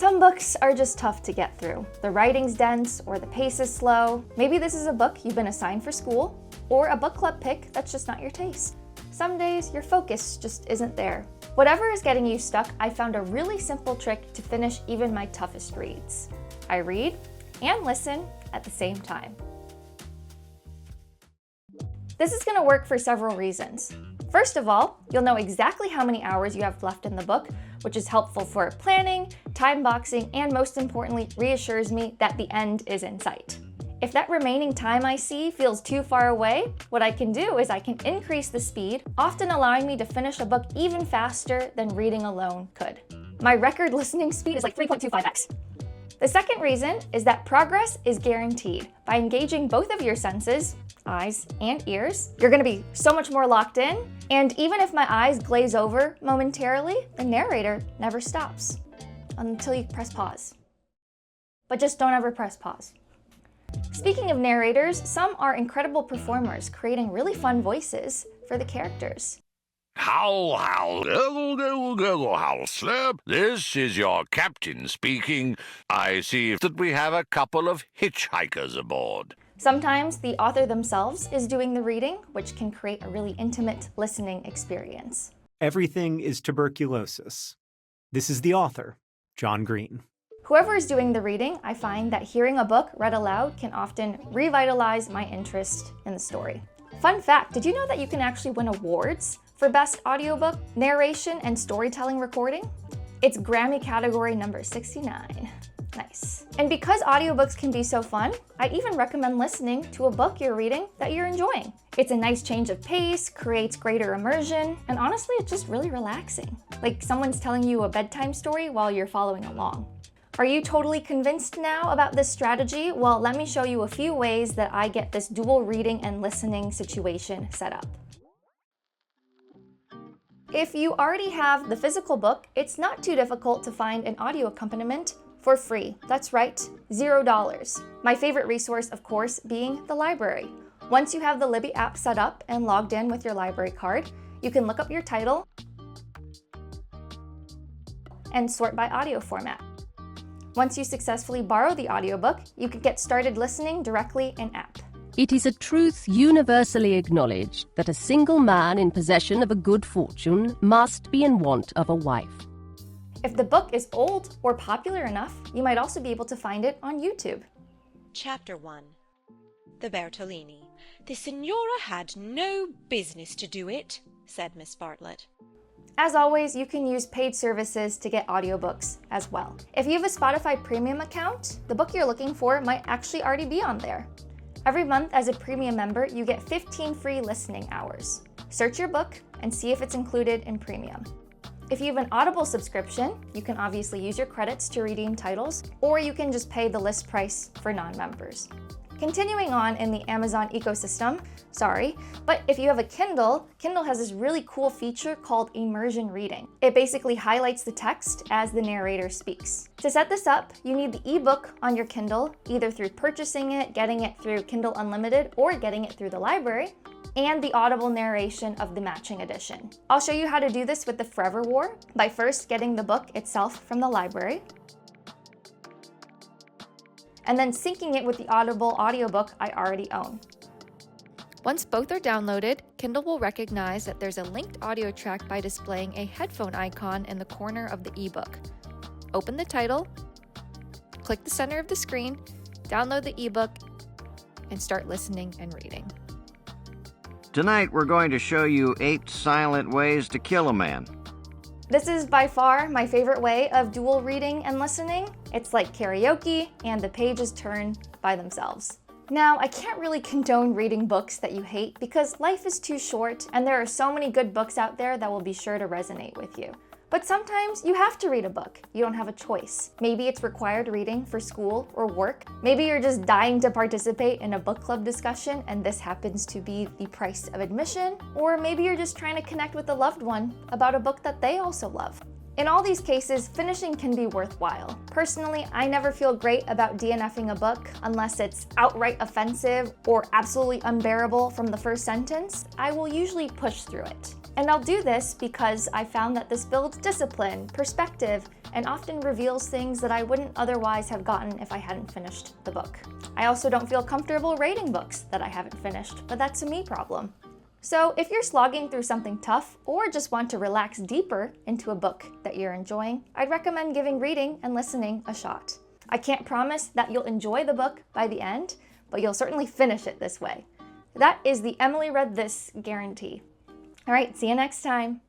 Some books are just tough to get through. The writing's dense or the pace is slow. Maybe this is a book you've been assigned for school or a book club pick that's just not your taste. Some days your focus just isn't there. Whatever is getting you stuck, I found a really simple trick to finish even my toughest reads. I read and listen at the same time. This is going to work for several reasons. First of all, you'll know exactly how many hours you have left in the book, which is helpful for planning, time boxing, and most importantly, reassures me that the end is in sight. If that remaining time I see feels too far away, what I can do is I can increase the speed, often allowing me to finish a book even faster than reading alone could. My record listening speed is like 3.25x. The second reason is that progress is guaranteed. By engaging both of your senses, eyes and ears, you're going to be so much more locked in, and even if my eyes glaze over momentarily, the narrator never stops until you press pause. But just don't ever press pause. Speaking of narrators, some are incredible performers, creating really fun voices for the characters. Howl, howl, go, howl, slurp. This is your captain speaking. I see that we have a couple of hitchhikers aboard. Sometimes the author themselves is doing the reading, which can create a really intimate listening experience. Everything is tuberculosis. This is the author, John Green. Whoever is doing the reading, I find that hearing a book read aloud can often revitalize my interest in the story. Fun fact, did you know that you can actually win awards for Best Audiobook, Narration, and Storytelling Recording? It's Grammy category number 69. Nice. And because audiobooks can be so fun, I even recommend listening to a book you're reading that you're enjoying. It's a nice change of pace, creates greater immersion, and honestly, it's just really relaxing. Like someone's telling you a bedtime story while you're following along. Are you totally convinced now about this strategy? Well, let me show you a few ways that I get this dual reading and listening situation set up. If you already have the physical book, it's not too difficult to find an audio accompaniment for free. That's right, $0. My favorite resource, of course, being the library. Once you have the Libby app set up and logged in with your library card, you can look up your title and sort by audio format. Once you successfully borrow the audiobook, you can get started listening directly in-app. It is a truth universally acknowledged that a single man in possession of a good fortune must be in want of a wife. If the book is old or popular enough, you might also be able to find it on YouTube. Chapter 1. The Bertolini. The Signora had no business to do it, said Miss Bartlett. As always, you can use paid services to get audiobooks as well. If you have a Spotify premium account, the book you're looking for might actually already be on there. Every month as a premium member, you get 15 free listening hours. Search your book and see if it's included in premium. If you have an Audible subscription, you can obviously use your credits to redeem titles, or you can just pay the list price for non-members. Continuing on in the Amazon ecosystem, but if you have a Kindle, Kindle has this really cool feature called immersion reading. It basically highlights the text as the narrator speaks. To set this up, you need the ebook on your Kindle, either through purchasing it, getting it through Kindle Unlimited, or getting it through the library, and the Audible narration of the matching edition. I'll show you how to do this with the Forever War by first getting the book itself from the library, and then syncing it with the Audible audiobook I already own. Once both are downloaded, Kindle will recognize that there's a linked audio track by displaying a headphone icon in the corner of the ebook. Open the title, click the center of the screen, download the ebook, and start listening and reading. Tonight we're going to show you 8 silent ways to kill a man. This is by far my favorite way of dual reading and listening. It's like karaoke, and the pages turn by themselves. Now, I can't really condone reading books that you hate because life is too short and there are so many good books out there that will be sure to resonate with you. But sometimes you have to read a book. You don't have a choice. Maybe it's required reading for school or work. Maybe you're just dying to participate in a book club discussion and this happens to be the price of admission. Or maybe you're just trying to connect with a loved one about a book that they also love. In all these cases, finishing can be worthwhile. Personally, I never feel great about DNFing a book unless it's outright offensive or absolutely unbearable from the first sentence. I will usually push through it. And I'll do this because I found that this builds discipline, perspective, and often reveals things that I wouldn't otherwise have gotten if I hadn't finished the book. I also don't feel comfortable rating books that I haven't finished, but that's a me problem. So if you're slogging through something tough or just want to relax deeper into a book that you're enjoying, I'd recommend giving reading and listening a shot. I can't promise that you'll enjoy the book by the end, but you'll certainly finish it this way. That is the Emily Read This guarantee. All right, see you next time.